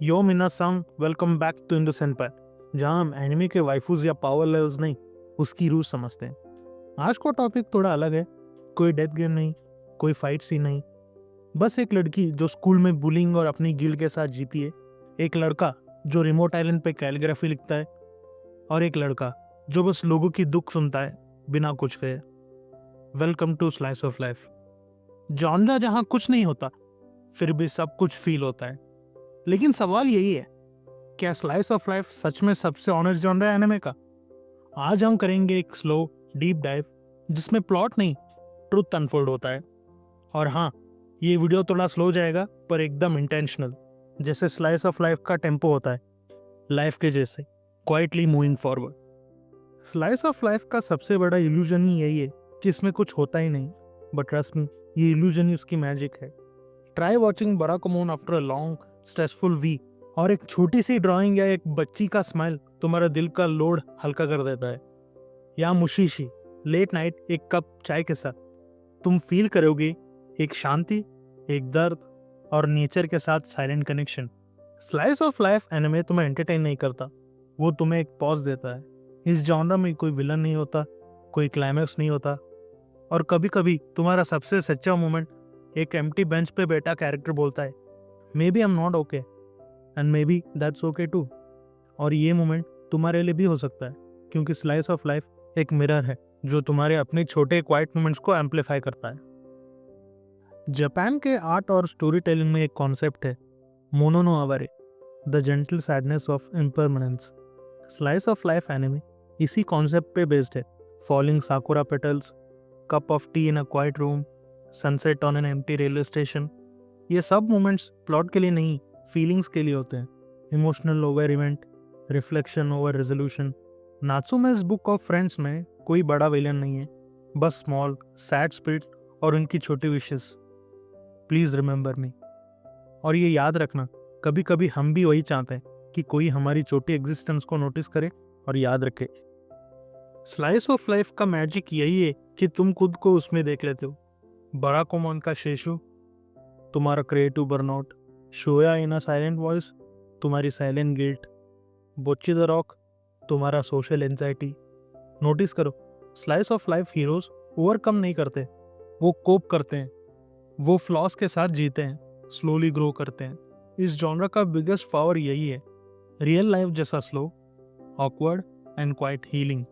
यो मिना संग welcome back to Indo senpai, जहां हम एनिमे के वाइफूज या पावर लेवल्स नहीं, उसकी रूह समझते हैं। आज का टॉपिक थोड़ा अलग है। कोई डेथ गेम नहीं, कोई फाइट सीन नहीं, बस एक लड़की जो स्कूल में बुलिंग और अपनी गिल्ड के साथ जीती है, एक लड़का जो रिमोट आइलैंड पे कैलीग्राफी लिखता है, और एक लड़का जो बस लोगों की दुख सुनता है बिना कुछ कहे। Welcome to slice of life, genre जहां कुछ नहीं होता फिर भी सब कुछ फील होता है। लेकिन सवाल यही है, क्या स्लाइस ऑफ लाइफ सच में सबसे ऑनेस्ट जॉनर है एनिमे का? आज हम करेंगे एक स्लो डीप डाइव जिसमें प्लॉट नहीं, ट्रुथ अनफोल्ड होता है। और हाँ, ये वीडियो थोड़ा स्लो जाएगा पर एकदम इंटेंशनल, जैसे स्लाइस ऑफ लाइफ का टेम्पो होता है, लाइफ के जैसे quietly moving forward. Slice of life का सबसे बड़ा इल्यूजन ही यही है कि इसमें कुछ होता ही नहीं, बट ट्रस्ट मी, ये इल्यूजन ही उसकी मैजिक है। Try watching Barakamon after a long stressful week, और एक छोटी सी ड्राइंग या एक बच्ची का स्माइल तुम्हारा दिल का लोड हल्का कर देता है। या मुशीशी लेट नाइट एक कप चाय के साथ तुम फील करोगे एक शांति, एक दर्द और नेचर के साथ silent connection. Slice of life anime तुम्हें एंटरटेन नहीं करता, वो तुम्हें एक पॉज देता है। इस जॉनर में कोई विलन नहीं होता, कोई क्लाइमैक्स नहीं होता, और कभी कभी तुम्हारा सबसे सच्चा मोमेंट एक एम्प्टी बेंच पे बैठा कैरेक्टर बोलता है, maybe I am not okay and maybe that's okay too. और ये मोमेंट तुम्हारे लिए भी हो सकता है, क्योंकि स्लाइस ऑफ लाइफ एक मिरर है जो तुम्हारे अपने छोटे क्वाइट मोमेंट्स को एम्पलीफाई करता है। जापान के आर्ट और स्टोरी टेलिंग में एक कॉन्सेप्ट है, mono no aware, the gentle sadness of impermanence. Slice of life anime इसी कॉन्सेप्ट पे बेस्ड है। Falling sakura petals, cup of tea in a quiet room, sunset on an empty railway station, ये सब moments plot के लिए नहीं, feelings के लिए होते हैं। Emotional over event, reflection over resolution. Natsume's book of friends में कोई बड़ा विलन नहीं है, बस स्मॉल सैड स्पिरिट और उनकी छोटी विशेस, प्लीज रिमेंबर मी। और ये याद रखना, कभी कभी हम भी वही चाहते हैं कि कोई हमारी छोटी एग्जिस्टेंस को नोटिस करे और याद रखे। स्लाइस ऑफ लाइफ का मैजिक यही है कि तुम खुद को उसमें देख लेते हो। बराकोमोन का शेशु, तुम्हारा creative burnout. Shoya in a silent voice, तुम्हारी साइलेंट गिल्ट। बोच्ची द रॉक, तुम्हारा सोशल एंजाइटी। नोटिस करो, slice of life heroes overcome नहीं करते, वो कोप करते हैं, वो फ्लॉस के साथ जीते हैं, स्लोली ग्रो करते हैं। इस जॉनर का बिगेस्ट पावर यही है, रियल लाइफ जैसा slow, awkward and quite healing.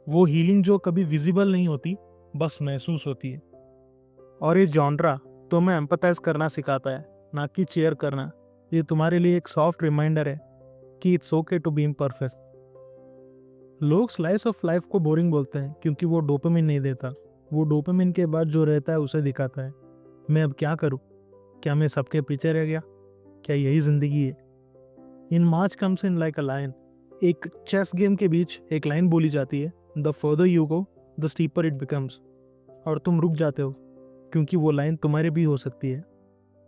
वो हीलिंग जो कभी विजिबल नहीं होती, बस महसूस होती है। और ये जॉनरा तुम्हें एम्पथाइज करना सिखाता है, ना कि चेयर करना। ये तुम्हारे लिए एक सॉफ्ट रिमाइंडर है कि it's okay to be imperfect. लोग स्लाइस ऑफ लाइफ को बोरिंग बोलते हैं क्योंकि वो डोपामिन नहीं देता, वो डोपामिन के बाद जो रहता है उसे दिखाता है। मैं अब क्या करूं? क्या मैं सबके पीछे रह गया? क्या यही जिंदगी है? In March comes in like a lion, एक चेस गेम के बीच एक लाइन बोली जाती है, the further you go the steeper it becomes. और तुम रुक जाते हो क्योंकि वो लाइन तुम्हारी भी हो सकती है।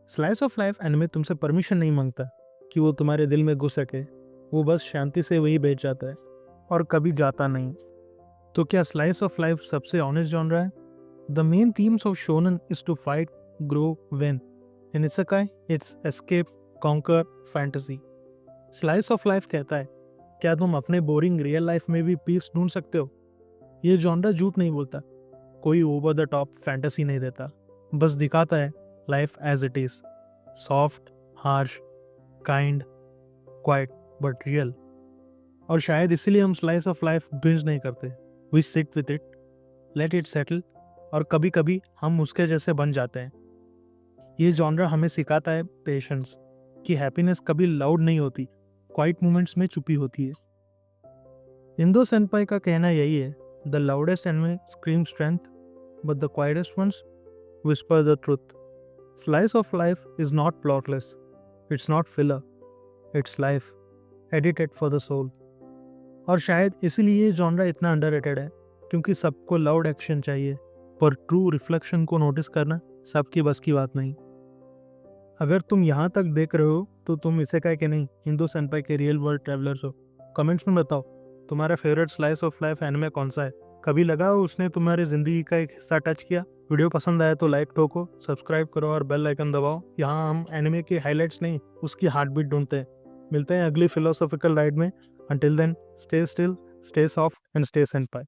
स्लाइस ऑफ लाइफ एनिमे तुमसे परमिशन नहीं मांगता कि वो तुम्हारे दिल में घुस सके, वो बस शांति से वही बैठ जाता है और कभी जाता नहीं। तो क्या स्लाइस ऑफ लाइफ सबसे ऑनेस्ट जॉनरा है? The main themes of shonen is to fight, grow, win. In isekai it's escape, conquer, fantasy. Slice of life कहता है, क्या तुम अपने बोरिंग रियल लाइफ में भी पीस ढूंढ सकते हो? ये जॉनरा झूठ नहीं बोलता, कोई ओवर द टॉप फैंटेसी नहीं देता, बस दिखाता है life as it is, soft, harsh, kind, quiet but real. और शायद इसीलिए हम स्लाइस ऑफ लाइफ बिंज नहीं करते, we sit with it, let it settle, और कभी कभी हम उसके जैसे बन जाते हैं। ये जॉनरा हमें सिखाता है पेशेंस, कि हैप्पीनेस कभी लाउड नहीं होती, क्वाइट मोमेंट्स में छुपी होती है। इंदो सेनपाई का कहना यही है, the loudest anime scream strength, but the quietest ones whisper the truth. Slice of life is not plotless. It's not filler. It's life, edited for the soul. और शायद इसीलिए जॉनरा इतना अंडररेटेड है, क्योंकि सबको लाउड एक्शन चाहिए, पर true reflection को नोटिस करना सबकी बस की बात नहीं। अगर तुम यहाँ तक देख रहे हो तो तुम इसे कह के नहीं, हिंदू सेनपाई के रियल वर्ल्ड ट्रैवलर्स हो। कमेंट्स में बताओ तुम्हारा favourite slice of life anime कौन सा है? कभी लगा उसने तुम्हारी जिंदगी का एक हिस्सा टच किया? वीडियो पसंद आया तो लाइक ठोको, सब्सक्राइब करो और बेल आइकन दबाओ। यहाँ हम एनिमे के हाइलाइट्स नहीं, उसकी हार्ट बीट ढूंढते हैं। मिलते हैं अगली फिलोसॉफिकल राइड में। Until then, stay still, stay soft and stay senpai.